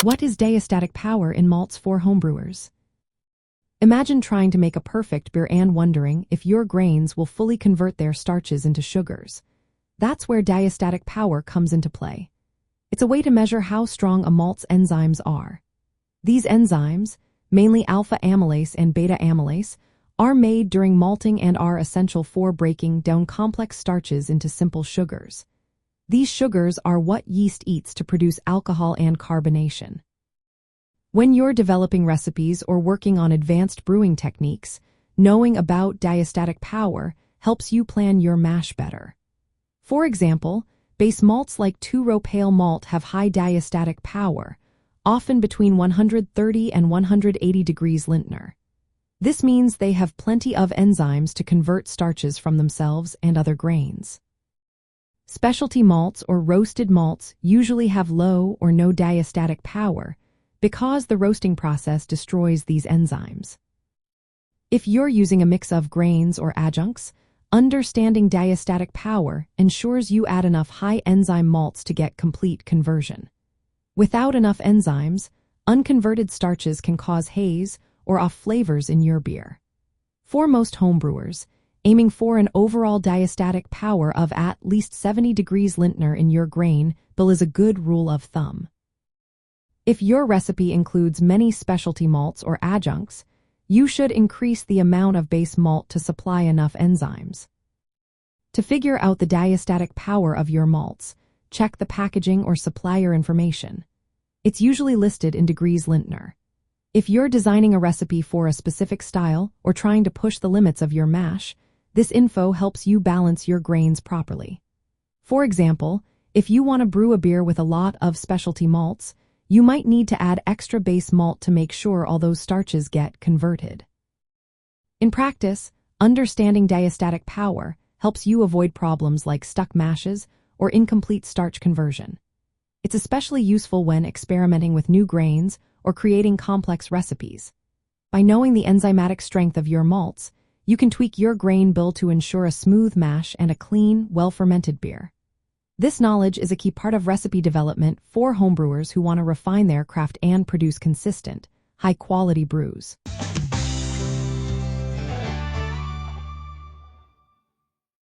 What is diastatic power in malts for homebrewers? Imagine trying to make a perfect beer and wondering if your grains will fully convert their starches into sugars. That's where diastatic power comes into play. It's a way to measure how strong a malt's enzymes are. These enzymes, mainly alpha amylase and beta amylase, are made during malting and are essential for breaking down complex starches into simple sugars. These sugars are what yeast eats to produce alcohol and carbonation. When you're developing recipes or working on advanced brewing techniques, knowing about diastatic power helps you plan your mash better. For example, base malts like two-row pale malt have high diastatic power, often between 130 and 180 degrees Lintner. This means they have plenty of enzymes to convert starches from themselves and other grains. Specialty malts or roasted malts usually have low or no diastatic power because the roasting process destroys these enzymes. If you're using a mix of grains or adjuncts, understanding diastatic power ensures you add enough high-enzyme malts to get complete conversion. Without enough enzymes, unconverted starches can cause haze or off flavors in your beer. For most homebrewers, aiming for an overall diastatic power of at least 70 degrees Lintner in your grain bill is a good rule of thumb. If your recipe includes many specialty malts or adjuncts, you should increase the amount of base malt to supply enough enzymes. To figure out the diastatic power of your malts, check the packaging or supplier information. It's usually listed in degrees Lintner. If you're designing a recipe for a specific style or trying to push the limits of your mash, this info helps you balance your grains properly. For example, if you want to brew a beer with a lot of specialty malts, you might need to add extra base malt to make sure all those starches get converted. In practice, understanding diastatic power helps you avoid problems like stuck mashes or incomplete starch conversion. It's especially useful when experimenting with new grains or creating complex recipes. By knowing the enzymatic strength of your malts, you can tweak your grain bill to ensure a smooth mash and a clean, well-fermented beer. This knowledge is a key part of recipe development for homebrewers who want to refine their craft and produce consistent, high-quality brews.